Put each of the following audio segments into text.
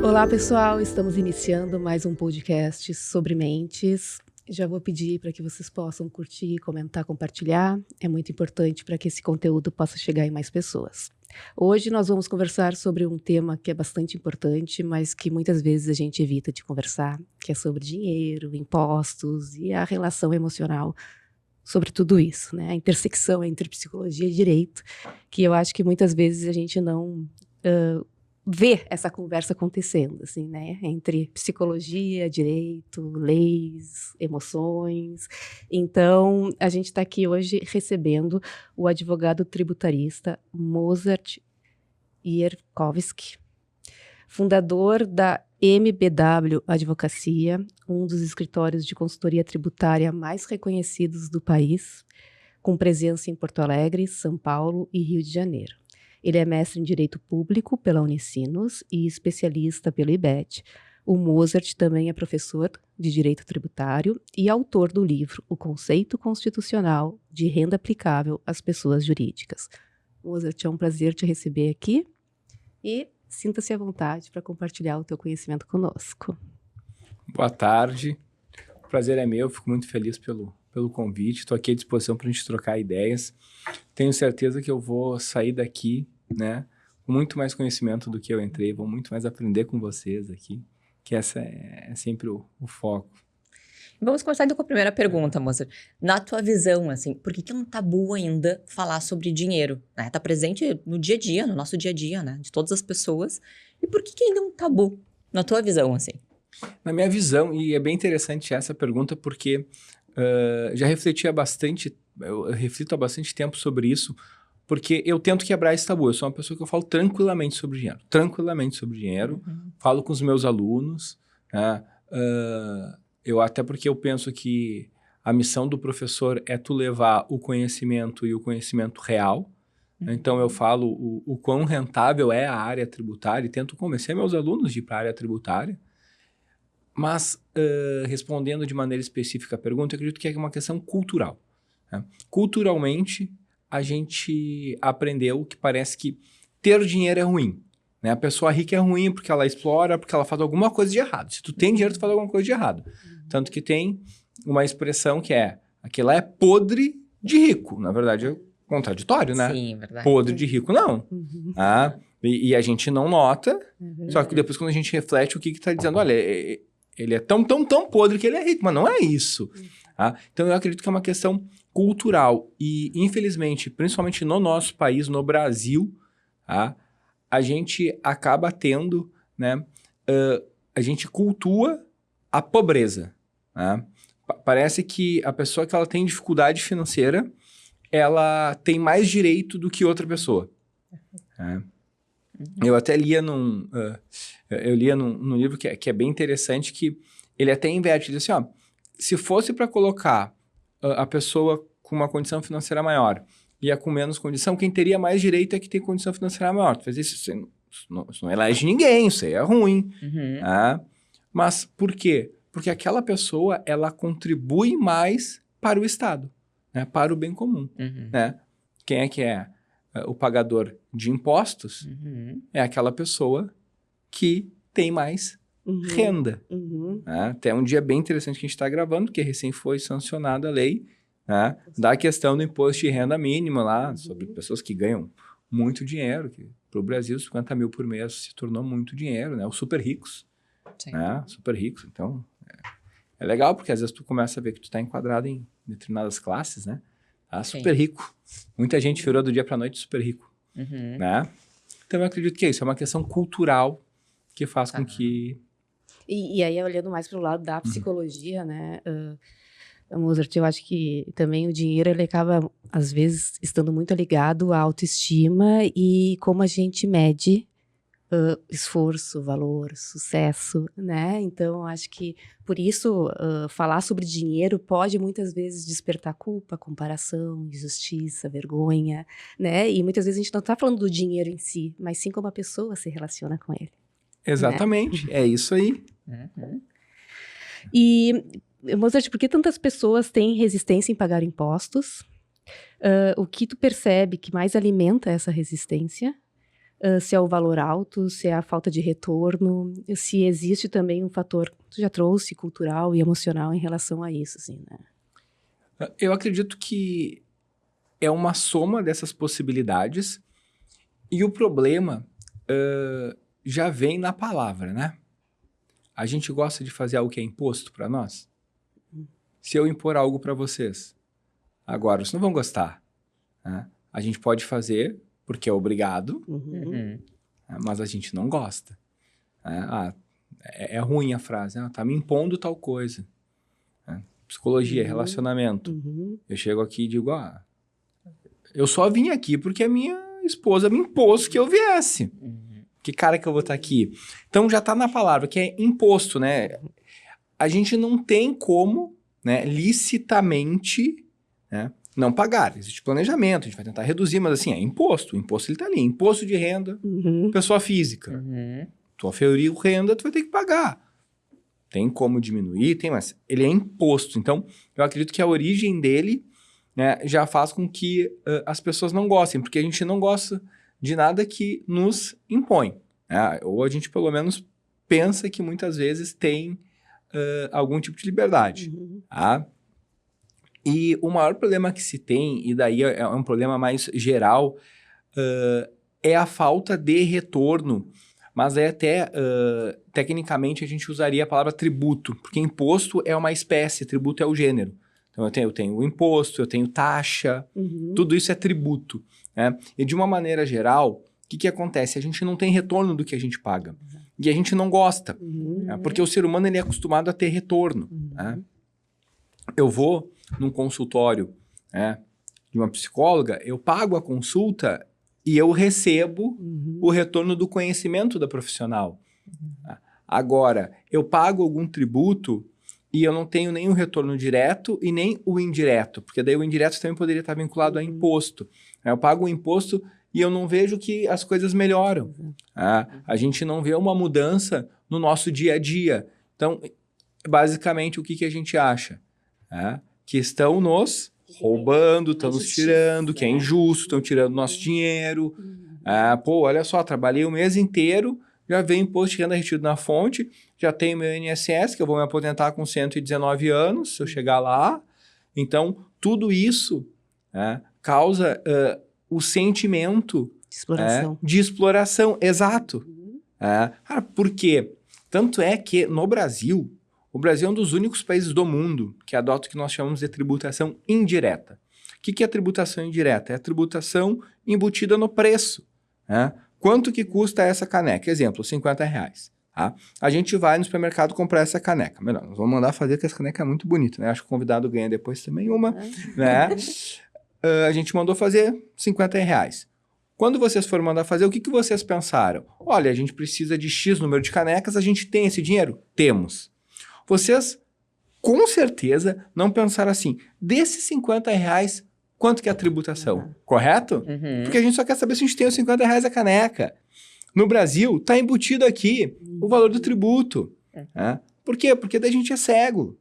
Olá, pessoal! Estamos iniciando mais um podcast sobre mentes. Já vou pedir para que vocês possam curtir, comentar, compartilhar. É muito importante para que esse conteúdo possa chegar em mais pessoas. Hoje nós vamos conversar sobre um tema que é bastante importante, mas que muitas vezes a gente evita de conversar, que é sobre dinheiro, impostos e a relação emocional sobre tudo isso, né? A intersecção entre psicologia e direito, que eu acho que muitas vezes a gente não vê essa conversa acontecendo, assim, né? Entre psicologia, direito, leis, emoções. Então, a gente está aqui hoje recebendo o advogado tributarista Mozart Ierkowski, fundador da MBW Advocacia, um dos escritórios de consultoria tributária mais reconhecidos do país, com presença em Porto Alegre, São Paulo e Rio de Janeiro. Ele é mestre em Direito Público pela Unicinos e especialista pelo IBET. O Mozart também é professor de Direito Tributário e autor do livro O Conceito Constitucional de Renda Aplicável às Pessoas Jurídicas. Mozart, é um prazer te receber aqui e sinta-se à vontade para compartilhar o teu conhecimento conosco. Boa tarde, o prazer é meu, fico muito feliz pelo convite, estou aqui à disposição para a gente trocar ideias. Tenho certeza que eu vou sair daqui, né, com muito mais conhecimento do que eu entrei, vou muito mais aprender com vocês aqui, que essa é sempre o foco. Vamos começar então com a primeira pergunta, Mozart. Na tua visão, assim, por que é um tabu ainda falar sobre dinheiro? Né? Tá presente no dia a dia, no nosso dia a dia, né? De todas as pessoas. E por que ainda é um tabu, na tua visão, assim? Na minha visão, e é bem interessante essa pergunta, porque já refleti eu reflito há bastante tempo sobre isso, porque eu tento quebrar esse tabu. Eu sou uma pessoa que eu falo tranquilamente sobre dinheiro, falo com os meus alunos, né? Até porque eu penso que a missão do professor é tu levar o conhecimento e o conhecimento real. Então, eu falo o quão rentável é a área tributária e tento convencer meus alunos de ir para a área tributária. Mas, respondendo de maneira específica a pergunta, eu acredito que é uma questão cultural. Né? Culturalmente, a gente aprendeu que parece que ter dinheiro é ruim. Né? A pessoa rica é ruim porque ela explora, porque ela faz alguma coisa de errado. Se tu tem dinheiro, tu faz alguma coisa de errado. Tanto que tem uma expressão que é, aquilo é podre de rico. Na verdade, é contraditório, né? Sim, é verdade. Podre de rico, não. E a gente não nota, só que depois quando a gente reflete o que está dizendo, olha, ele é tão podre que ele é rico, mas não é isso. Então, eu acredito que é uma questão cultural. E, infelizmente, principalmente no nosso país, no Brasil, a gente acaba tendo, né, a gente cultua a pobreza. Parece que a pessoa que ela tem dificuldade financeira, ela tem mais direito do que outra pessoa. Eu até lia num livro que é bem interessante, que ele até inverte, ele diz assim, se fosse para colocar a pessoa com uma condição financeira maior e a com menos condição, quem teria mais direito é que tem condição financeira maior. Tu faz isso não elege ninguém, isso aí é ruim. Mas por quê? Porque aquela pessoa, ela contribui mais para o Estado, né? Para o bem comum. Né? Quem é que é o pagador de impostos? É aquela pessoa que tem mais renda. Né? Até um dia bem interessante que a gente está gravando, que recém foi sancionada a lei, né, da questão do imposto de renda mínima lá, sobre pessoas que ganham muito dinheiro, que para o Brasil 50 mil por mês se tornou muito dinheiro, né? Os super ricos. Né? Super ricos. Então, é legal, porque às vezes tu começa a ver que tu está enquadrado em determinadas classes, né? Super rico. Muita gente virou do dia para a noite super rico. Né? Então, eu acredito que é isso. É uma questão cultural que faz com que... E aí, olhando mais para o lado da psicologia, né? Mozart, eu acho que também o dinheiro, ele acaba, às vezes, estando muito ligado à autoestima e como a gente mede esforço, valor, sucesso, né? Então, acho que, por isso, falar sobre dinheiro pode, muitas vezes, despertar culpa, comparação, injustiça, vergonha, né? E, muitas vezes, a gente não está falando do dinheiro em si, mas sim como a pessoa se relaciona com ele. Exatamente, né? É isso aí. E, Mozart, por que tantas pessoas têm resistência em pagar impostos? O que tu percebe que mais alimenta essa resistência? Se é o valor alto, se é a falta de retorno, se existe também um fator, tu já trouxe, cultural e emocional em relação a isso, assim, né? Eu acredito que é uma soma dessas possibilidades e o problema já vem na palavra, né? A gente gosta de fazer algo que é imposto para nós. Se eu impor algo para vocês, agora, vocês não vão gostar, né? A gente pode fazer porque é obrigado, mas a gente não gosta. É ruim a frase, tá me impondo tal coisa. Psicologia, relacionamento. Eu chego aqui e digo, eu só vim aqui porque a minha esposa me impôs que eu viesse. Que cara que eu vou estar aqui? Então já tá na palavra, que é imposto, né? A gente não tem como, né, licitamente, né, não pagar. Existe planejamento, a gente vai tentar reduzir, mas assim, é imposto. O imposto ele tá ali. Imposto de renda, pessoa física. Tu aferiu renda, tu vai ter que pagar. Tem como diminuir, mas ele é imposto. Então, eu acredito que a origem dele, né, já faz com que as pessoas não gostem, porque a gente não gosta de nada que nos impõe. Né? Ou a gente, pelo menos, pensa que muitas vezes tem algum tipo de liberdade. Tá? E o maior problema que se tem, e daí é um problema mais geral, é a falta de retorno. Mas é até, tecnicamente, a gente usaria a palavra tributo, porque imposto é uma espécie, tributo é o gênero. Então, eu tenho o imposto, eu tenho taxa, tudo isso é tributo. Né? E de uma maneira geral, o que acontece? A gente não tem retorno do que a gente paga. E a gente não gosta, né? Porque o ser humano ele é acostumado a ter retorno. Né? Eu vou num consultório, né, de uma psicóloga, eu pago a consulta e eu recebo o retorno do conhecimento da profissional. Agora, eu pago algum tributo e eu não tenho nem o retorno direto e nem o indireto, porque daí o indireto também poderia estar vinculado a imposto. Eu pago o imposto e eu não vejo que as coisas melhoram. A gente não vê uma mudança no nosso dia a dia. Então, basicamente, o que a gente acha? Que estão nos roubando, estão nos tirando, que é injusto, estão tirando nosso dinheiro. Olha só, trabalhei o mês inteiro, já veio imposto de renda retido na fonte, já tenho meu INSS, que eu vou me aposentar com 119 anos, se eu chegar lá. Então, tudo isso causa o sentimento de exploração. Exato. Por quê? Tanto é que no Brasil, o Brasil é um dos únicos países do mundo que adota o que nós chamamos de tributação indireta. O que é tributação indireta? É a tributação embutida no preço. Quanto que custa essa caneca? Exemplo, R$50. Tá? A gente vai no supermercado comprar essa caneca. Melhor, nós vamos mandar fazer, porque essa caneca é muito bonita. Né? Acho que o convidado ganha depois também uma. Né? A gente mandou fazer R$50. Quando vocês foram mandar fazer, o que vocês pensaram? Olha, a gente precisa de X número de canecas, a gente tem esse dinheiro? Temos. Vocês, com certeza, não pensaram assim, desses R$50, quanto que é a tributação? Correto? Porque a gente só quer saber se a gente tem os R$50 a caneca. No Brasil, está embutido aqui o valor do tributo. Por quê? Porque daí a gente é cego.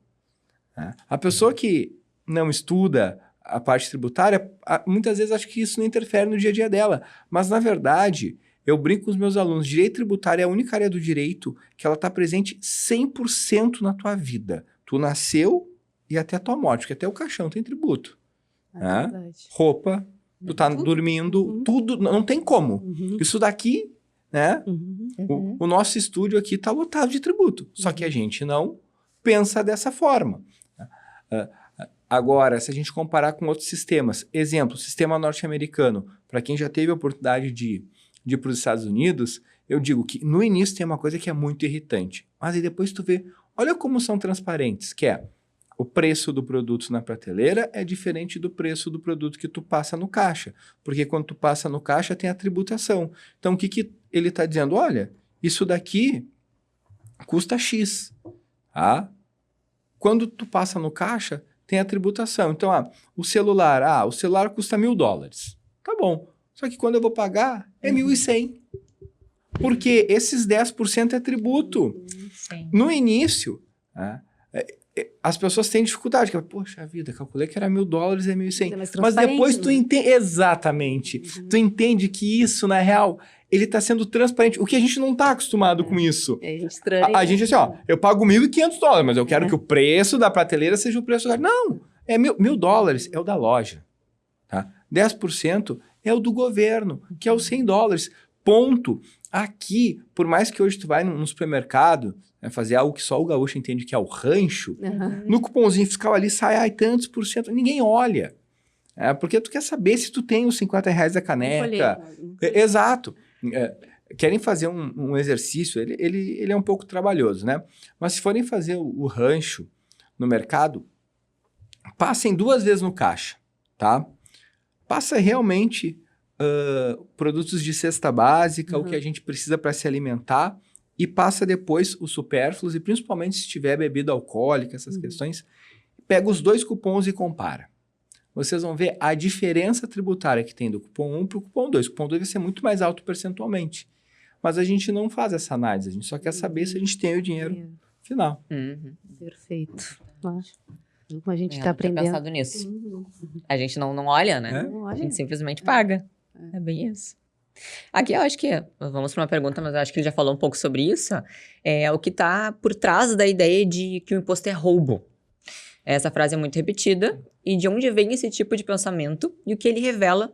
A pessoa que não estuda a parte tributária, muitas vezes acha que isso não interfere no dia a dia dela. Mas, na verdade, eu brinco com os meus alunos, direito tributário é a única área do direito que ela está presente 100% na tua vida. Tu nasceu e até a tua morte, porque até o caixão tem tributo. Roupa, tu tá dormindo, tudo, não tem como. Isso daqui, né? O nosso estúdio aqui tá lotado de tributo, só que a gente não pensa dessa forma. Agora, se a gente comparar com outros sistemas, exemplo, sistema norte-americano, para quem já teve a oportunidade de ir para os Estados Unidos, eu digo que no início tem uma coisa que é muito irritante, mas aí depois tu vê, olha como são transparentes, que é o preço do produto na prateleira é diferente do preço do produto que tu passa no caixa, porque quando tu passa no caixa tem a tributação. Então o que ele está dizendo? Olha, isso daqui custa X, tá? Quando tu passa no caixa tem a tributação. Então, o celular custa $1.000. Tá bom. Só que quando eu vou pagar, é 1.100. Porque esses 10% é tributo. No início, as pessoas têm dificuldade. Poxa vida, calculei que era $1.000, é 1.100. É mais Mas depois tu transparente, entende... Exatamente. Tu entende que isso, na real, ele está sendo transparente. O que a gente não está acostumado com isso. É, a gente estranha. A gente assim, eu pago $1.500, mas eu quero que o preço da prateleira seja o preço do... Não, é $1.000, é o da loja. Tá? 10% é o do governo, que é os $100. Ponto. Aqui, por mais que hoje tu vai no supermercado, né, fazer algo que só o gaúcho entende que é o rancho, no cupomzinho fiscal ali sai tantos por cento, ninguém olha. Porque tu quer saber se tu tem os R$50 da caneca. Exato. Querem fazer um exercício, ele é um pouco trabalhoso, né? Mas se forem fazer o rancho no mercado, passem 2 vezes no caixa, tá? Passa realmente produtos de cesta básica, o que a gente precisa para se alimentar, e passa depois os supérfluos, e principalmente se tiver bebida alcoólica, essas questões, pega os 2 cupons e compara. Vocês vão ver a diferença tributária que tem do cupom 1 para o cupom 2. O cupom 2 vai ser muito mais alto percentualmente. Mas a gente não faz essa análise, a gente só quer saber se a gente tem o dinheiro final. Perfeito. Como a gente Eu está não tinha aprendendo. pensado nisso. A gente não olha, né? Não olha. A gente simplesmente paga. É bem isso. Aqui eu acho que, vamos para uma pergunta, mas eu acho que ele já falou um pouco sobre isso, é o que está por trás da ideia de que o imposto é roubo. Essa frase é muito repetida, e de onde vem esse tipo de pensamento e o que ele revela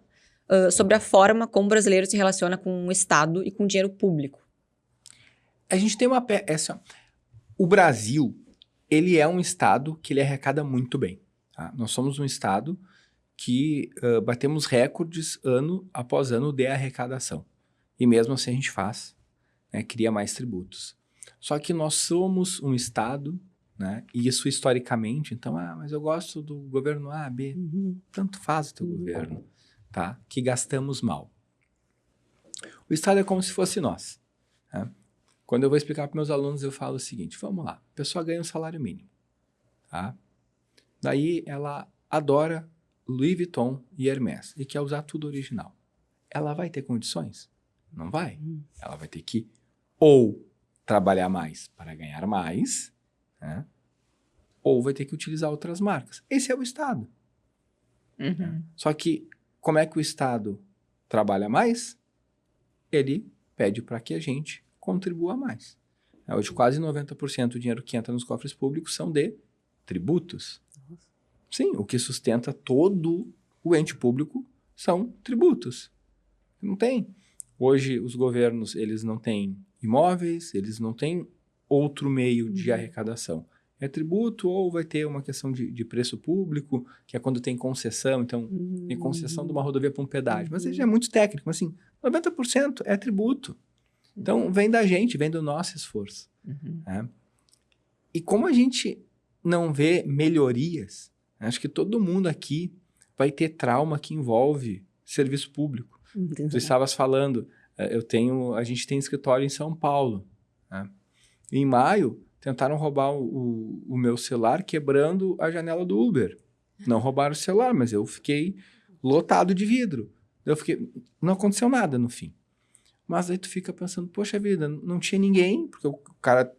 sobre a forma como o brasileiro se relaciona com o Estado e com o dinheiro público. A gente tem o Brasil, ele é um estado que ele arrecada muito bem. Tá? Nós somos um estado que batemos recordes ano após ano de arrecadação. E mesmo assim a gente faz, né, cria mais tributos. Só que nós somos um estado, né, e isso historicamente, então, mas eu gosto do governo A, B, tanto faz o teu governo, tá? Que gastamos mal. O estado é como se fosse nós. Tá? Quando eu vou explicar para meus alunos, eu falo o seguinte, vamos lá, a pessoa ganha um salário mínimo, tá? Daí ela adora Louis Vuitton e Hermès e quer usar tudo original. Ela vai ter condições? Não vai. Ela vai ter que ou trabalhar mais para ganhar mais, né? Ou vai ter que utilizar outras marcas. Esse é o Estado. Né? Só que como é que o Estado trabalha mais? Ele pede para que a gente contribua mais. Hoje quase 90% do dinheiro que entra nos cofres públicos são de tributos. Sim, o que sustenta todo o ente público são tributos. Não tem. Hoje, os governos, eles não têm imóveis, eles não têm outro meio de arrecadação. É tributo ou vai ter uma questão de preço público, que é quando tem concessão. Então, tem concessão de uma rodovia para um pedágio. Mas isso é muito técnico. Mas, assim, 90% é tributo. Então, vem da gente, vem do nosso esforço. Né? E como a gente não vê melhorias, acho que todo mundo aqui vai ter trauma que envolve serviço público. Tu estavas falando, a gente tem escritório em São Paulo. Né? Em maio, tentaram roubar o meu celular quebrando a janela do Uber. Não roubaram o celular, mas eu fiquei lotado de vidro. Não aconteceu nada no fim. Mas aí tu fica pensando, poxa vida, não tinha ninguém, porque o cara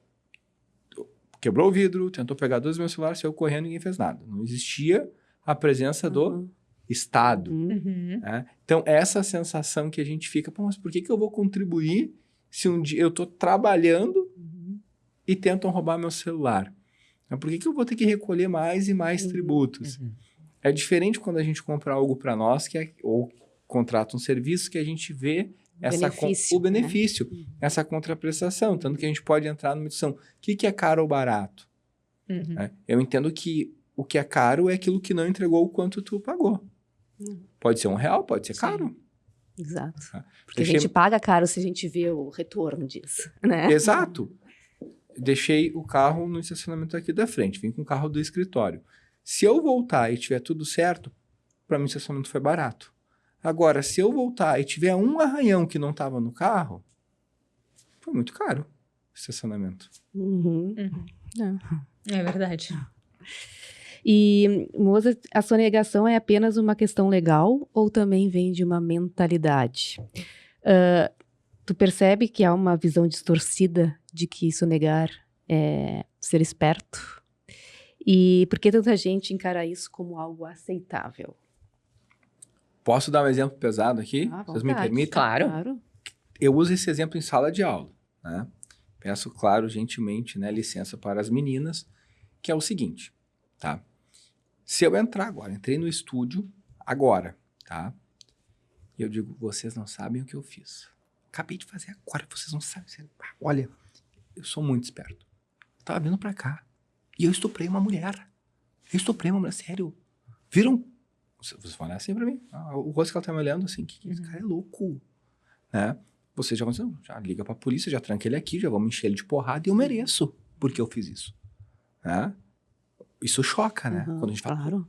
quebrou o vidro, tentou pegar 2 meus celulares, saiu correndo e ninguém fez nada. Não existia a presença do Estado. Né? Então, essa sensação que a gente fica, mas por que eu vou contribuir se um dia eu estou trabalhando e tentam roubar meu celular? Por que eu vou ter que recolher mais e mais tributos? É diferente quando a gente compra algo para nós, ou contrata um serviço, que a gente vê o benefício, né? Essa contraprestação. Tanto que a gente pode entrar numa discussão. O que é caro ou barato? Eu entendo que o que é caro é aquilo que não entregou o quanto tu pagou. Pode ser R$1, pode ser caro. Exato. Porque a gente paga caro se a gente vê o retorno disso, né? Exato. Deixei o carro no estacionamento aqui da frente, vim com o carro do escritório. Se eu voltar e tiver tudo certo, para mim o estacionamento foi barato. Agora, se eu voltar e tiver um arranhão que não estava no carro, foi muito caro o estacionamento. É verdade. E, Moza, a sonegação é apenas uma questão legal ou também vem de uma mentalidade? Tu percebe que há uma visão distorcida de que sonegar é ser esperto? E por que tanta gente encara isso como algo aceitável? Posso dar um exemplo pesado aqui? À Vocês me vontade. permitem? Claro. Eu uso esse exemplo em sala de aula, né? Peço, claro, gentilmente, né, licença para as meninas, que é o seguinte, tá? Se eu entrar agora, entrei no estúdio agora, tá? E eu digo, vocês não sabem o que eu fiz. Acabei de fazer agora, vocês não sabem. Olha, eu sou muito esperto. Eu tava vindo pra cá e eu estuprei uma mulher. Sério. Viram? Vocês vão olhar assim pra mim. O rosto que ela tá me olhando assim, que esse cara é louco, né? Vocês já vão dizer, já liga pra polícia, já tranca ele aqui, já vamos encher ele de porrada e eu mereço porque eu fiz isso, né? Isso choca, né? Quando a gente fala, claro.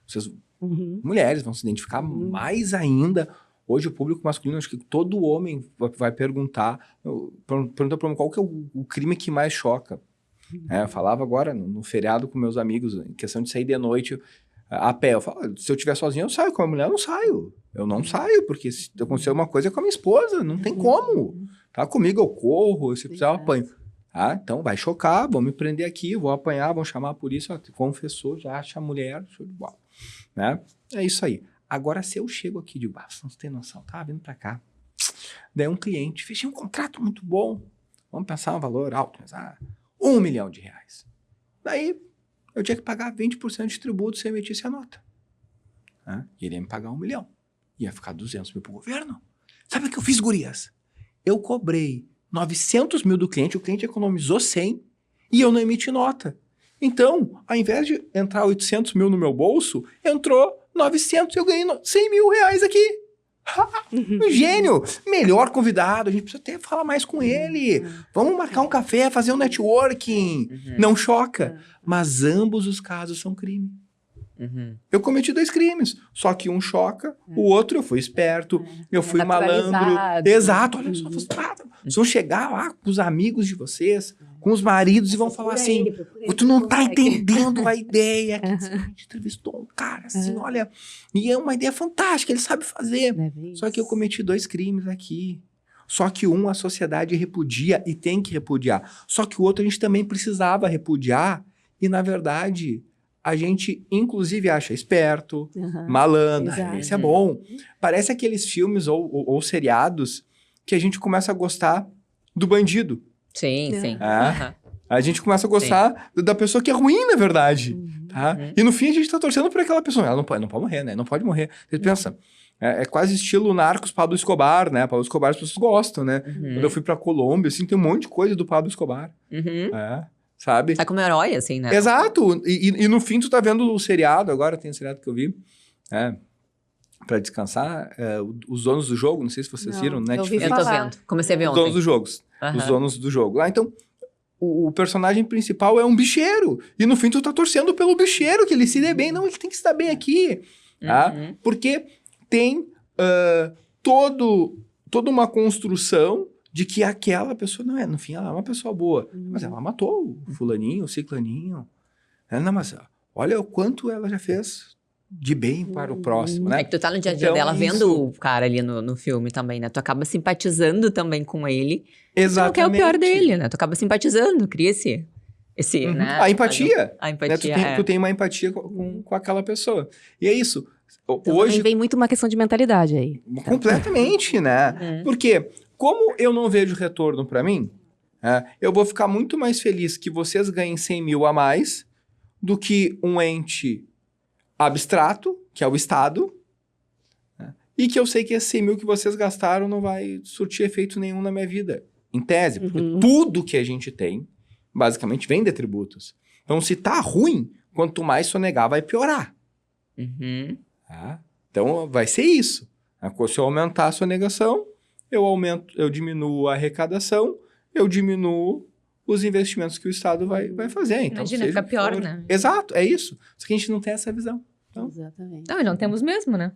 vocês, mulheres vão se identificar mais ainda. Hoje o público masculino, acho que todo homem vai pergunta pra mim qual que é o crime que mais choca. Eu falava agora no feriado com meus amigos, em questão de sair de noite a pé. Eu falo, se eu estiver sozinho, eu saio. Com a mulher, eu não saio. Eu não saio, porque se acontecer uma coisa é com a minha esposa, não tem como. Tá? Comigo eu corro, se precisar eu apanho. Tá? Então vai chocar, vão me prender aqui, vou apanhar, vão chamar a polícia, ó, confessou, já acha a mulher, show de bola. Né? É isso aí. Agora, se eu chego aqui e digo, você não tem noção, tá vindo pra cá. Daí um cliente, fechei um contrato muito bom, vamos pensar um valor alto, mas R$1 milhão. Daí, eu tinha que pagar 20% de tributo se eu emitisse a nota. E ele ia me pagar 1 milhão. Ia ficar 200 mil pro governo. Sabe o que eu fiz, gurias? Eu cobrei 900 mil do cliente, o cliente economizou 100 e eu não emiti nota. Então, ao invés de entrar 800 mil no meu bolso, entrou 900 e eu ganhei 100 mil reais aqui. Um gênio! Melhor convidado, a gente precisa até falar mais com ele. Vamos marcar um café, fazer um networking. Não choca. Mas ambos os casos são crime. Eu cometi 2 crimes, só que um choca, o outro eu fui esperto, eu fui malandro. Exato, olha só, vocês vão chegar lá com os amigos de vocês, com os maridos e vão falar assim, tu não tá entendendo a ideia, que a gente entrevistou um cara assim, olha, e é uma ideia fantástica, ele sabe fazer. Só que eu cometi 2 crimes aqui. Só que um a sociedade repudia e tem que repudiar. Só que o outro a gente também precisava repudiar e, na verdade, a gente, inclusive, acha esperto, malandro. Esse é bom. Parece aqueles filmes ou seriados que a gente começa a gostar do bandido. Sim. A gente começa a gostar da pessoa que é ruim, na verdade. Tá? E no fim a gente tá torcendo por aquela pessoa. Ela não pode morrer, né? Não pode morrer. Você pensa, é quase estilo Narcos, Pablo Escobar, né? Pablo Escobar as pessoas gostam, né? Quando eu fui pra Colômbia, assim, tem um monte de coisa do Pablo Escobar. Sabe? Tá como herói, assim, né? Exato. E no fim tu tá vendo o seriado, agora tem um seriado que eu vi, pra descansar, os donos do jogo, não sei se vocês viram, né? Eu tô vendo. Comecei a ver ontem. Os donos dos jogos. Os donos do jogo. Então, o personagem principal é um bicheiro. E no fim tu tá torcendo pelo bicheiro, que ele se dê bem. Não, ele tem que se dar bem aqui. Porque tem toda uma construção de que aquela pessoa, não é, no fim ela é uma pessoa boa. Mas ela matou o fulaninho, o ciclaninho. Não, mas olha o quanto ela já fez de bem para o próximo, né? É que tu tá no dia a dia dela vendo o cara ali no filme também, né? Tu acaba simpatizando também com ele. Exatamente. Tu não quer o pior dele, né? Tu acaba simpatizando, cria esse né? A empatia. A empatia, tu tem uma empatia com aquela pessoa. E é isso. Então, hoje vem muito uma questão de mentalidade aí. Completamente, né? Porque como eu não vejo retorno para mim, eu vou ficar muito mais feliz que vocês ganhem 100 mil a mais do que um ente abstrato, que é o Estado, e que eu sei que esse 100 mil que vocês gastaram não vai surtir efeito nenhum na minha vida. Em tese, porque tudo que a gente tem, basicamente, vem de tributos. Então, se tá ruim, quanto mais sonegar, vai piorar. Então, vai ser isso. Se eu aumentar a sonegação, eu diminuo a arrecadação, eu diminuo os investimentos que o Estado vai fazer. Então, imagina, fica pior, né? Exato, é isso. Só que a gente não tem essa visão. Então, exatamente. Não, e não temos mesmo, né?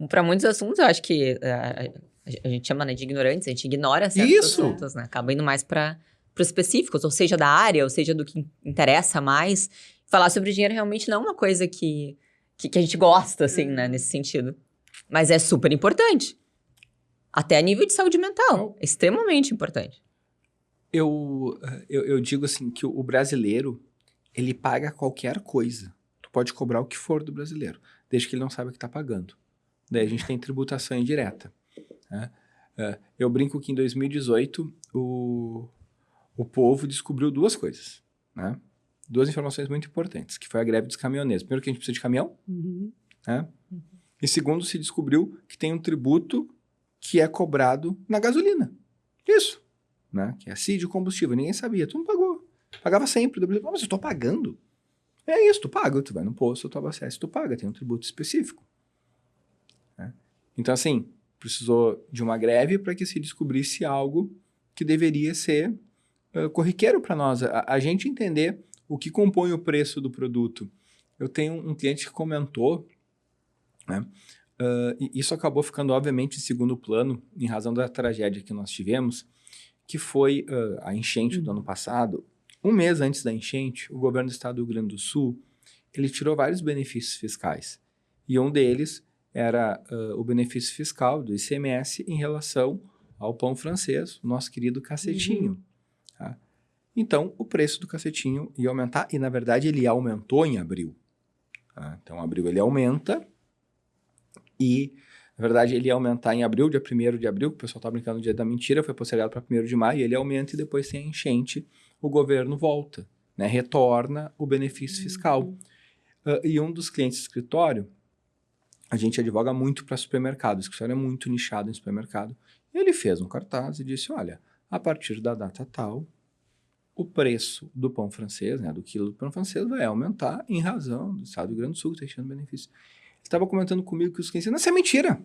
Para muitos assuntos, eu acho que a gente chama, né, de ignorantes, a gente ignora certos assuntos, né? Acaba indo mais para os específicos, ou seja, da área, ou seja, do que interessa mais. Falar sobre dinheiro realmente não é uma coisa que a gente gosta, assim, né, nesse sentido. Mas é super importante. Até a nível de saúde mental. É extremamente importante. Eu digo assim que o brasileiro, ele paga qualquer coisa. Tu pode cobrar o que for do brasileiro, desde que ele não saiba que está pagando. Daí a gente tem tributação indireta. Né? Eu brinco que em 2018 o povo descobriu duas coisas, né? Duas informações muito importantes, que foi a greve dos caminhoneiros. Primeiro, que a gente precisa de caminhão, né? E segundo, se descobriu que tem um tributo que é cobrado na gasolina. Isso, né? Que é a CID, o combustível. Ninguém sabia, tu não pagou. Pagava sempre. Mas eu tô pagando. É isso, tu paga. Tu vai no posto, tu abastece, tu paga. Tem um tributo específico. Né? Então, assim, precisou de uma greve para que se descobrisse algo que deveria ser corriqueiro para nós. A gente entender o que compõe o preço do produto. Eu tenho um cliente que comentou, né? E isso acabou ficando, obviamente, em segundo plano, em razão da tragédia que nós tivemos, que foi a enchente do ano passado. Um mês antes da enchente, o governo do estado do Rio Grande do Sul, ele tirou vários benefícios fiscais. E um deles era o benefício fiscal do ICMS em relação ao pão francês, o nosso querido cacetinho. Tá? Então, o preço do cacetinho ia aumentar, e na verdade ele aumentou em abril. Tá? Então, em abril ele aumenta, e na verdade ele ia aumentar em abril, dia 1º de abril, que o pessoal está brincando no dia da mentira, foi postergado para 1º de maio, ele aumenta e depois tem a enchente, o governo volta, né? Retorna o benefício fiscal. E um dos clientes do escritório, a gente advoga muito para supermercado, o escritório é muito nichado em supermercado, e ele fez um cartaz e disse, olha, a partir da data tal, o preço do pão francês, né, do quilo do pão francês, vai aumentar em razão do estado do Rio Grande do Sul que está enchendo benefício. Ele estava comentando comigo que os clientes não, isso é mentira.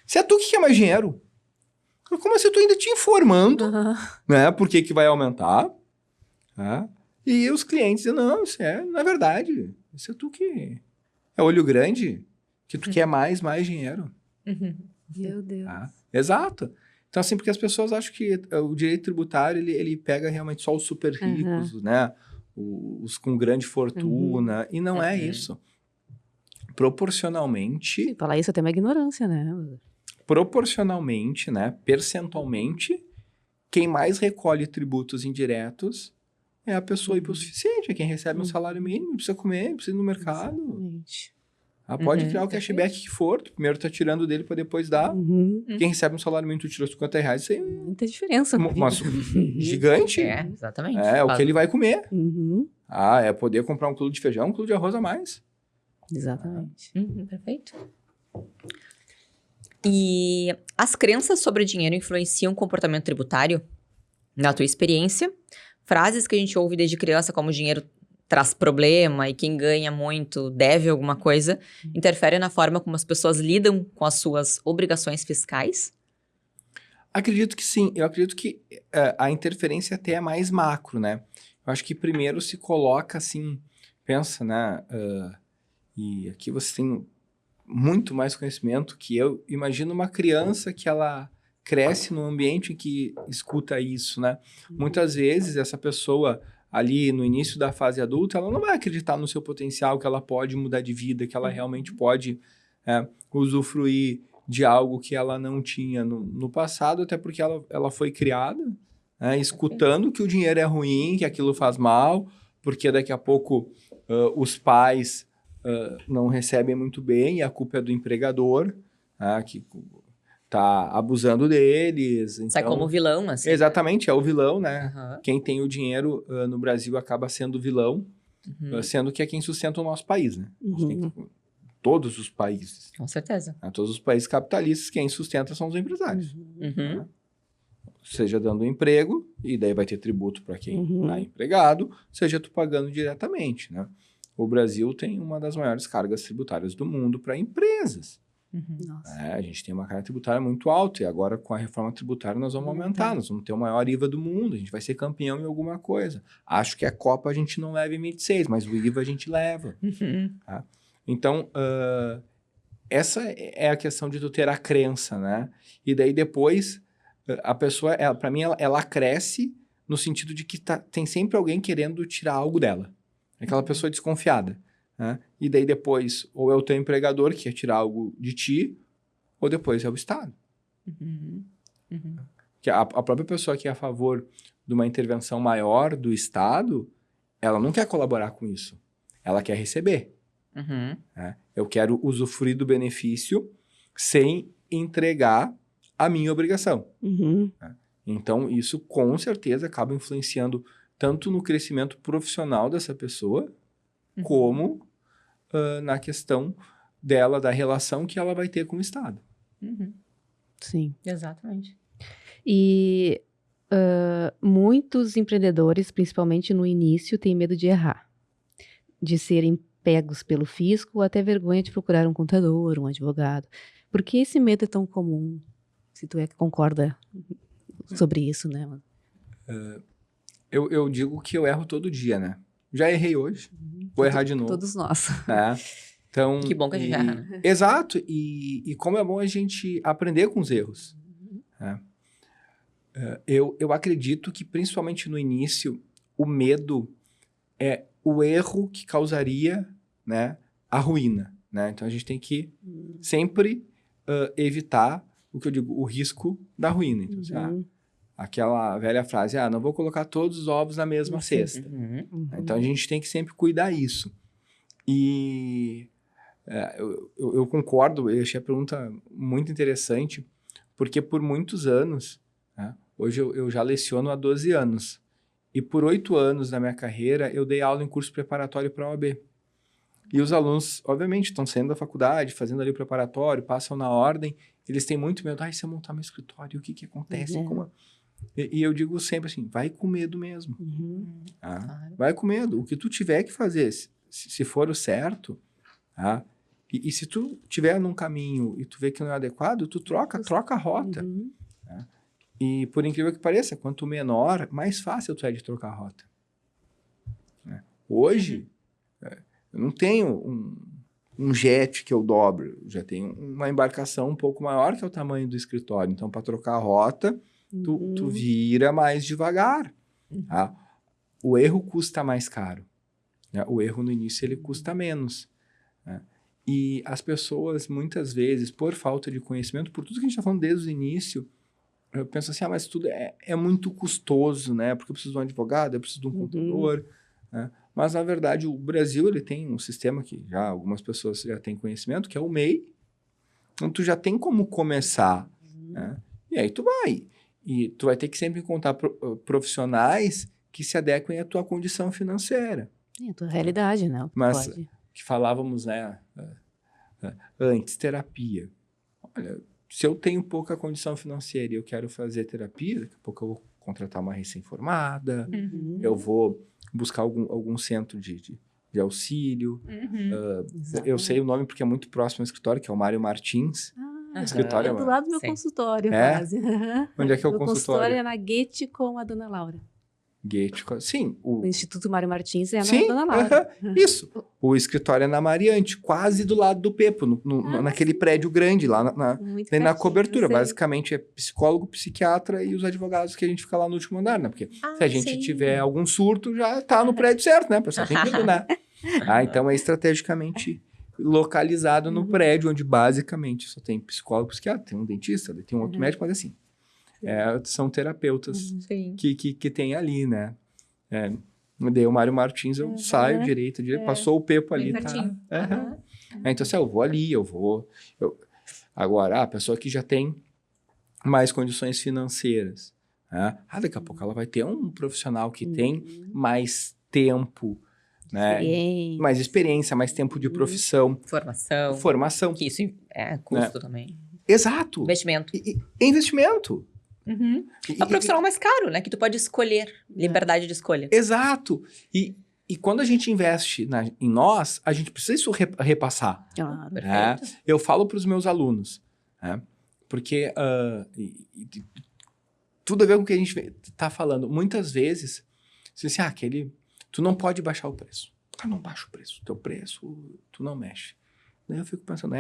Isso é tu que quer mais dinheiro. Como assim? Eu estou ainda te informando, né, por que vai aumentar. Né? E os clientes dizem, não, isso não é verdade. Isso é tu que é olho grande, que tu quer mais dinheiro. Meu Deus. Tá? Exato. Então, assim, porque as pessoas acham que o direito tributário, ele pega realmente só os super ricos, né? Os com grande fortuna, e não é isso. Proporcionalmente... Sim, falar isso até uma ignorância, né? Proporcionalmente, né? Percentualmente, quem mais recolhe tributos indiretos é a pessoa hipossuficiente, é quem recebe um salário mínimo, precisa comer, precisa ir no mercado. Exatamente. Pode criar o cashback que for, tu primeiro tá tirando dele para depois dar. Quem recebe um salário mínimo, tu tirou R$50, isso aí muita diferença. Gigante. Exatamente. É o que ele vai comer. É poder comprar um quilo de feijão, um quilo de arroz a mais. Exatamente. Perfeito. E as crenças sobre dinheiro influenciam o comportamento tributário? Na tua experiência, frases que a gente ouve desde criança, como dinheiro traz problema e quem ganha muito deve alguma coisa, interfere na forma como as pessoas lidam com as suas obrigações fiscais? Acredito que sim. Eu acredito que a interferência até é mais macro, né? Eu acho que primeiro se coloca assim, pensa, né? E aqui você tem muito mais conhecimento que eu. Imagino uma criança que ela cresce num ambiente em que escuta isso, né? Muitas vezes essa pessoa ali no início da fase adulta, ela não vai acreditar no seu potencial, que ela pode mudar de vida, que ela realmente pode usufruir de algo que ela não tinha no passado, até porque ela foi criada, né, escutando que o dinheiro é ruim, que aquilo faz mal, porque daqui a pouco os pais não recebem muito bem e a culpa é do empregador, que tá abusando deles. Então, sai como vilão, assim. Exatamente, é o vilão, né? Quem tem o dinheiro no Brasil acaba sendo vilão, sendo que é quem sustenta o nosso país, né? Todos os países. Com certeza. Todos os países capitalistas, quem sustenta são os empresários. Né? Seja dando emprego, e daí vai ter tributo para quem está empregado, seja tu pagando diretamente, né? O Brasil tem uma das maiores cargas tributárias do mundo para empresas. A gente tem uma carga tributária muito alta e agora com a reforma tributária nós vamos aumentar, nós vamos ter o maior IVA do mundo, a gente vai ser campeão em alguma coisa. Acho que a Copa a gente não leva em 26, mas o IVA a gente leva. Tá? Então, essa é a questão de tu ter a crença, né? E daí depois, a pessoa, para mim, ela cresce no sentido de que tem sempre alguém querendo tirar algo dela. Aquela pessoa desconfiada. Né? E daí depois, ou é o teu empregador que quer tirar algo de ti, ou depois é o Estado. Que a própria pessoa que é a favor de uma intervenção maior do Estado, ela não quer colaborar com isso. Ela quer receber. Uhum. Né? Eu quero usufruir do benefício sem entregar a minha obrigação. Uhum. Então, isso com certeza acaba influenciando tanto no crescimento profissional dessa pessoa, como na questão dela, da relação que ela vai ter com o Estado. Uhum. Sim. Exatamente. E muitos empreendedores, principalmente no início, têm medo de errar, de serem pegos pelo fisco ou até vergonha de procurar um contador, um advogado. Por que esse medo é tão comum? Se tu concorda sobre isso, né? Eu digo que eu erro todo dia, né? Já errei hoje, vou errar de novo. Todos nós. Né? Então, Que bom que a gente erra, né? Exato, e como é bom a gente aprender com os erros. Né? Eu acredito que, principalmente no início, o medo é o erro que causaria, né, a ruína. Né? Então, a gente tem que sempre evitar o que eu digo, o risco da ruína. Então, assim, aquela velha frase, não vou colocar todos os ovos na mesma cesta. Então, a gente tem que sempre cuidar isso. E eu concordo, eu achei a pergunta muito interessante, porque por muitos anos, né, hoje eu já leciono há 12 anos, e por 8 anos da minha carreira eu dei aula em curso preparatório para a OAB. E os alunos, obviamente, estão saindo da faculdade, fazendo ali o preparatório, passam na ordem, eles têm muito medo, se eu montar meu escritório, o que acontece? E eu digo sempre assim, vai com medo mesmo. Claro. Vai com medo. O que tu tiver que fazer, se for o certo, e se tu tiver num caminho e tu vê que não é adequado, tu troca a rota. E por incrível que pareça, quanto menor, mais fácil tu é de trocar a rota. Hoje, eu não tenho um jet que eu dobro, eu já tenho uma embarcação um pouco maior que é o tamanho do escritório. Então, para trocar a rota, tu vira mais devagar. O erro custa mais caro. Né? O erro no início ele custa menos. Né? E as pessoas, muitas vezes, por falta de conhecimento, por tudo que a gente está falando desde o início, eu penso assim, mas tudo é muito custoso, né? Porque eu preciso de um advogado, eu preciso de um contador. Né? Mas, na verdade, o Brasil ele tem um sistema que já algumas pessoas já têm conhecimento, que é o MEI. Então, tu já tem como começar. Né? E aí tu vai. E tu vai ter que sempre encontrar profissionais que se adequem à tua condição financeira. É a tua realidade, né? Mas que falávamos, né, antes, terapia. Olha, se eu tenho pouca condição financeira e eu quero fazer terapia, daqui a pouco eu vou contratar uma recém-formada, eu vou buscar algum centro de auxílio. Eu sei o nome porque é muito próximo ao escritório, que é o Mário Martins. O escritório é do lado do meu consultório, É? quase. Onde é que é o Meu consultório? consultório é na Goethe com a Dona Laura. Goethe, sim. O Instituto Mário Martins é na Sim, Dona Laura. Isso. O escritório é na Mariante, quase do lado do Pepo, naquele prédio grande, lá na cobertura. Basicamente é psicólogo, psiquiatra e os advogados que a gente fica lá no último andar, né? Porque se a gente tiver algum surto, já tá no prédio certo, né? O pessoal tem que iluminar. Então é estrategicamente localizado no prédio, onde basicamente só tem psicólogo, psiquiatra, tem um dentista, tem um outro médico, mas assim, são terapeutas que tem ali, né? Daí o Mário Martins, eu saio direito, passou o Pepo ali, tá? Então, assim, eu vou ali, Agora, a pessoa que já tem mais condições financeiras, né? Daqui a pouco ela vai ter um profissional que tem mais tempo, né? Mais experiência, mais tempo de profissão. Formação. Que isso é custo também. Exato. Investimento. Investimento. É o profissional mais caro, né? Que tu pode escolher. Liberdade de escolha. Exato. E quando a gente investe em nós, a gente precisa isso repassar. Claro. Né? Eu falo para os meus alunos, né? Porque tudo a ver com o que a gente está falando. Muitas vezes, você diz assim, tu não pode baixar o preço. Não baixa o preço. Teu preço, tu não mexe. Daí eu fico pensando,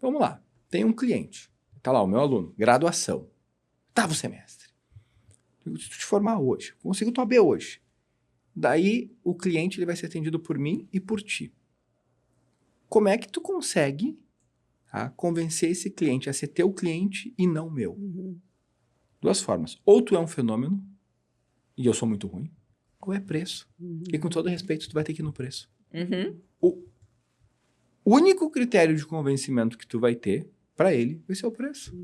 vamos lá. Tem um cliente. Tá lá, o meu aluno. Graduação. Oitavo semestre. Se tu te formar hoje, consigo tua B hoje. Daí, o cliente ele vai ser atendido por mim e por ti. Como é que tu consegue convencer esse cliente a ser teu cliente e não meu? Duas formas. Ou tu é um fenômeno, e eu sou muito ruim, ou é preço. E com todo respeito, tu vai ter que ir no preço. Uhum. O único critério de convencimento que tu vai ter para ele vai ser o preço.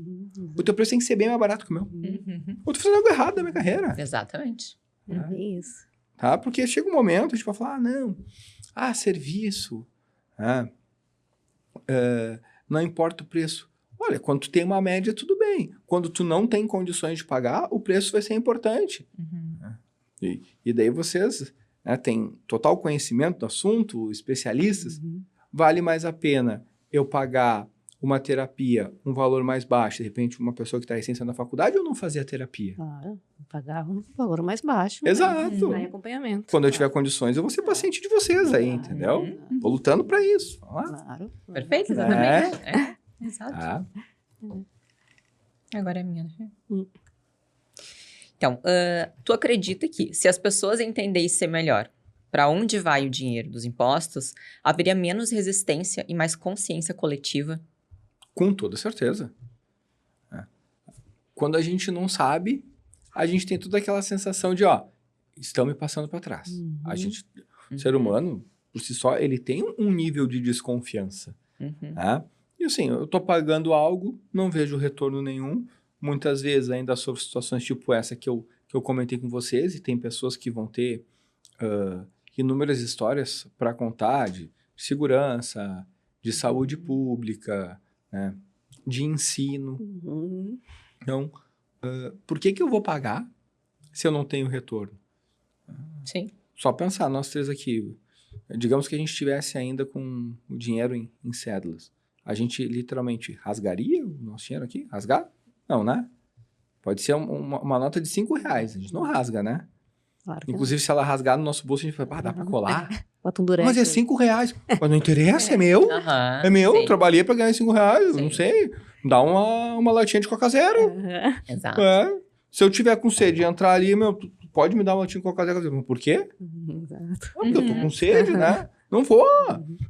O teu preço tem que ser bem mais barato que o meu. Uhum. Ou tu fazendo algo errado na minha carreira. Exatamente. É isso. Tá? Porque chega um momento, a gente vai falar, não, serviço, não importa o preço. Olha, quando tu tem uma média, tudo bem. Quando tu não tem condições de pagar, o preço vai ser importante. E daí vocês têm total conhecimento do assunto, especialistas, vale mais a pena eu pagar uma terapia, um valor mais baixo, de repente uma pessoa que está recém saindo da faculdade, ou não fazer a terapia? Claro, pagar um valor mais baixo. Exato. Né? Acompanhamento. Quando eu tiver condições, eu vou ser paciente de vocês aí, entendeu? Tô lutando para isso. Vamos lá. Claro. Perfeito, exatamente. Exato. Tá? Agora é minha, né? Então, tu acredita que se as pessoas entendessem melhor para onde vai o dinheiro dos impostos, haveria menos resistência e mais consciência coletiva? Com toda certeza. Quando a gente não sabe, a gente tem toda aquela sensação de, estão me passando para trás. A gente, o ser humano, por si só, ele tem um nível de desconfiança. Né? E assim, eu tô pagando algo, não vejo retorno nenhum. Muitas vezes ainda sofro situações tipo essa que eu comentei com vocês, e tem pessoas que vão ter inúmeras histórias para contar de segurança, de saúde pública, né, de ensino. Então, por que eu vou pagar se eu não tenho retorno? Sim. Só pensar, nós três aqui, digamos que a gente estivesse ainda com o dinheiro em cédulas. A gente literalmente rasgaria o nosso dinheiro aqui? Rasgar? Não, né? Pode ser uma nota de R$5. A gente não rasga, né? Claro que Inclusive, se ela rasgar no nosso bolso, a gente vai, dá pra colar. Bota um durex. Mas é R$5. Mas não interessa, é meu. É meu, sim. eu trabalhei pra ganhar R$5. Eu Sim. não sei. Dá uma latinha de Coca Zero. Exato. Se eu tiver com sede e entrar ali, tu pode me dar uma latinha de Coca Zero. Mas por quê? Exato. Porque eu tô com sede, né? Não vou.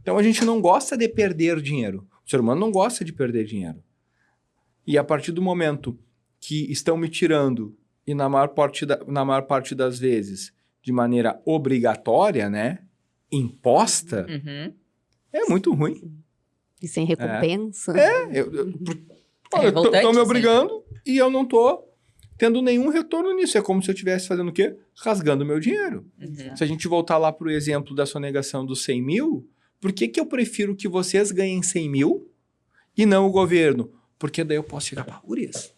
Então, a gente não gosta de perder dinheiro. O ser humano não gosta de perder dinheiro. E a partir do momento que estão me tirando, e na maior parte das vezes, de maneira obrigatória, né? Imposta, é muito ruim. E sem recompensa. Estão me obrigando e eu não tô tendo nenhum retorno nisso. É como se eu estivesse fazendo o quê? Rasgando meu dinheiro. Se a gente voltar lá para o exemplo da sonegação dos 100 mil, por que eu prefiro que vocês ganhem 100 mil e não o governo? Porque daí eu posso chegar para gurias.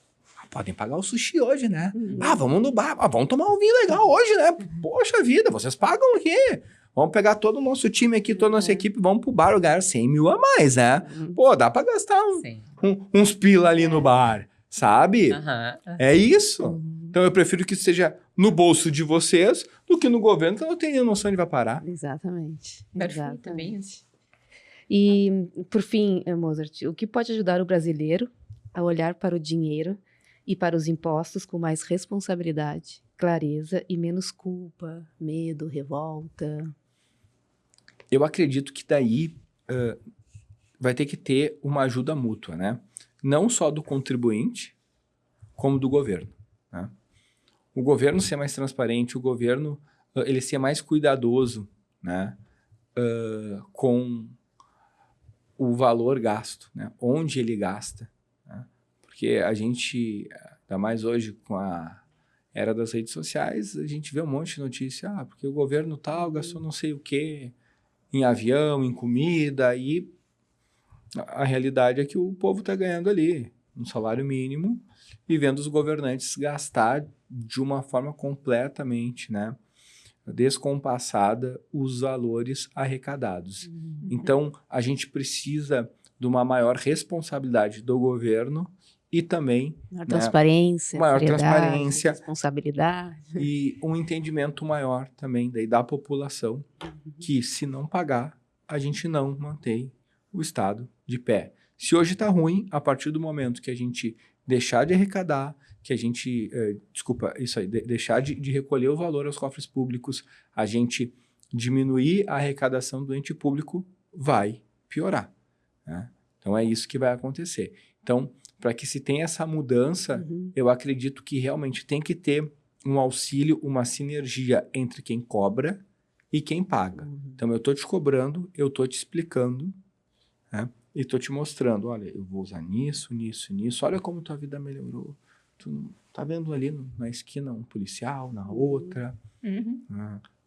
Podem pagar o sushi hoje, né? Vamos no bar. Vamos tomar um vinho legal hoje, né? Poxa vida, vocês pagam aqui. Vamos pegar todo o nosso time aqui, toda a nossa equipe, vamos pro bar ganhar 100 mil a mais, né? Pô, dá pra gastar uns pila ali no bar, sabe? É isso. Então eu prefiro que seja no bolso de vocês do que no governo, que eu não tenho noção onde vai parar. Exatamente. Perfeito, bem isso. E, por fim, Mozart, o que pode ajudar o brasileiro a olhar para o dinheiro e para os impostos com mais responsabilidade, clareza e menos culpa, medo, revolta? Eu acredito que daí vai ter que ter uma ajuda mútua, né? Não só do contribuinte, como do governo, né? O governo ser mais transparente, o governo ele ser mais cuidadoso, né? Com o valor gasto, né? Onde ele gasta, né? Porque a gente, ainda mais hoje com a era das redes sociais, a gente vê um monte de notícia, porque o governo tal gastou não sei o quê em avião, em comida, e a realidade é que o povo está ganhando ali um salário mínimo e vendo os governantes gastar de uma forma completamente, né, descompassada os valores arrecadados. Então, a gente precisa de uma maior responsabilidade do governo e também maior transparência, maior transparência, responsabilidade e um entendimento maior também daí da população que se não pagar, a gente não mantém o Estado de pé. Se hoje está ruim, a partir do momento que a gente deixar de arrecadar, que a gente, deixar de recolher o valor aos cofres públicos, a gente diminuir a arrecadação do ente público, vai piorar, né? Então é isso que vai acontecer. Então, para que se tenha essa mudança, eu acredito que realmente tem que ter um auxílio, uma sinergia entre quem cobra e quem paga. Então, eu estou te cobrando, eu estou te explicando, né? E estou te mostrando, olha, eu vou usar nisso, nisso, nisso. Olha como tua vida melhorou. Tu tá vendo ali na esquina um policial, na outra.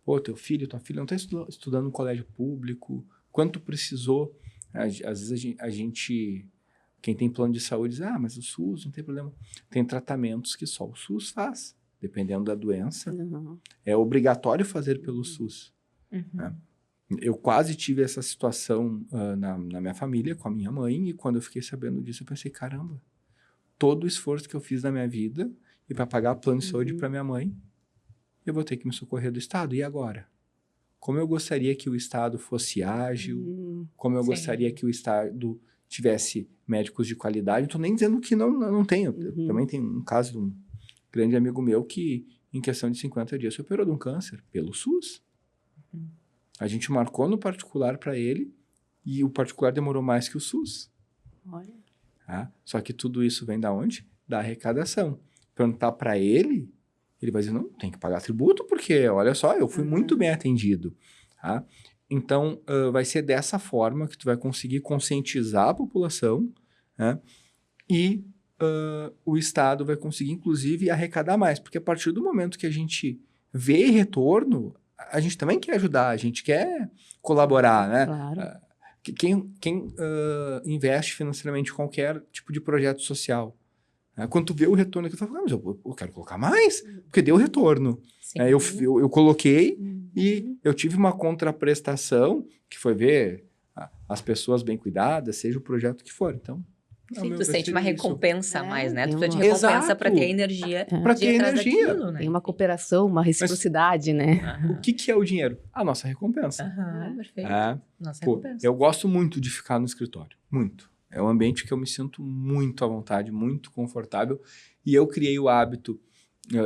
Pô, teu filho, tua filha não está estudando no colégio público. Quanto precisou? Às vezes a gente, quem tem plano de saúde, diz, mas o SUS não tem problema. Tem tratamentos que só o SUS faz, dependendo da doença. É obrigatório fazer pelo SUS. Né? Eu quase tive essa situação na minha família, com a minha mãe, e quando eu fiquei sabendo disso, eu pensei, caramba, todo o esforço que eu fiz na minha vida e para pagar plano de saúde para minha mãe, eu vou ter que me socorrer do Estado. E agora? Como eu gostaria que o Estado fosse ágil, como eu gostaria que o Estado tivesse médicos de qualidade. Não estou nem dizendo que não tenho. Eu também tenho um caso de um grande amigo meu que, em questão de 50 dias, se operou de um câncer pelo SUS. A gente marcou no particular para ele e o particular demorou mais que o SUS. Olha. Só que tudo isso vem da onde? Da arrecadação. Perguntar para ele, ele vai dizer, não, tem que pagar tributo porque, olha só, eu fui muito bem atendido. Tá? Então, vai ser dessa forma que tu vai conseguir conscientizar a população, né? E o Estado vai conseguir, inclusive, arrecadar mais. Porque a partir do momento que a gente vê retorno, a gente também quer ajudar, a gente quer colaborar, né? Claro. Quem investe financeiramente em qualquer tipo de projeto social, quando tu vê o retorno aqui, tu fala, mas eu quero colocar mais, porque deu retorno. Eu coloquei e eu tive uma contraprestação, que foi ver as pessoas bem cuidadas, seja o projeto que for. Então, sim, tu sente uma recompensa a mais, né? Tu precisa de Exato. recompensa para ter a energia Para ter energia. daquilo, né? Tem uma cooperação, uma reciprocidade, né? O que é o dinheiro? A nossa recompensa. Perfeito. Nossa recompensa. Eu gosto muito de ficar no escritório. Muito. É um ambiente que eu me sinto muito à vontade, muito confortável. E eu criei o hábito,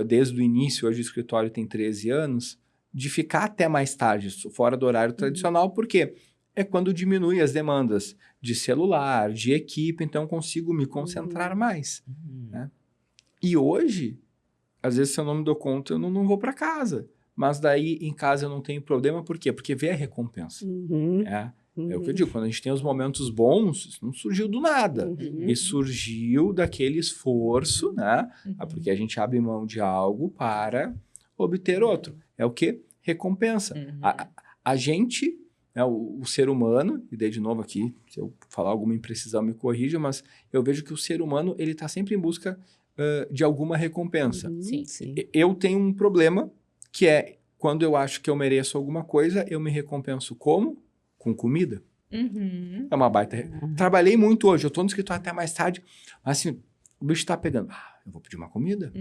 desde o início, hoje o escritório tem 13 anos, de ficar até mais tarde, fora do horário tradicional, porque é quando diminui as demandas de celular, de equipe, então eu consigo me concentrar mais. Né? E hoje, às vezes, se eu não me dou conta, eu não vou para casa. Mas daí, em casa, eu não tenho problema. Por quê? Porque vê a recompensa. É o que eu digo, quando a gente tem os momentos bons, isso não surgiu do nada. Isso surgiu daquele esforço, né? Porque a gente abre mão de algo para obter outro. É o quê? Recompensa. A gente, né, o ser humano, e daí de novo aqui, se eu falar alguma imprecisão, me corrija, mas eu vejo que o ser humano, ele está sempre em busca de alguma recompensa. Sim. Eu tenho um problema, que é, quando eu acho que eu mereço alguma coisa, eu me recompenso como? Com comida. É uma baita... Trabalhei muito hoje, eu tô no escritório até mais tarde, mas assim, o bicho tá pegando. Eu vou pedir uma comida.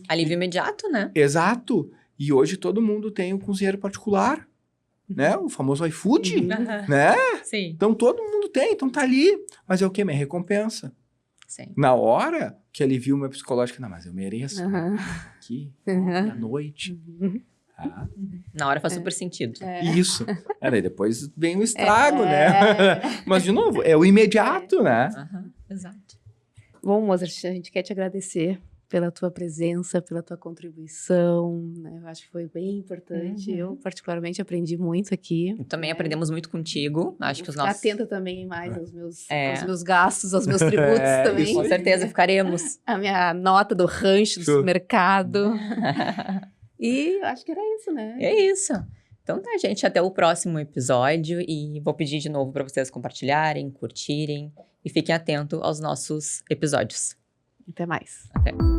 Alívio imediato, né? Exato. E hoje todo mundo tem um cozinheiro particular, né? O famoso iFood, né? Sim. Então todo mundo tem, então tá ali. Mas é o quê? Minha recompensa. Sim. Na hora que alivia o meu psicológico, não, mas eu mereço. Aqui, à noite. Na hora faz super sentido. Isso. Daí depois vem o estrago, né? Mas, de novo, é o imediato, né? Exato. Bom, Mozart, a gente quer te agradecer pela tua presença, pela tua contribuição, né? Eu acho que foi bem importante. Eu, particularmente, aprendi muito aqui. Também aprendemos muito contigo. Acho que os nossos... Atenta também mais aos meus gastos, aos meus tributos também. Com certeza ficaremos. A minha nota do rancho, do supermercado. E acho que era isso, né? É isso. Então tá, gente. Até o próximo episódio. E vou pedir de novo para vocês compartilharem, curtirem. E fiquem atentos aos nossos episódios. Até mais. Até.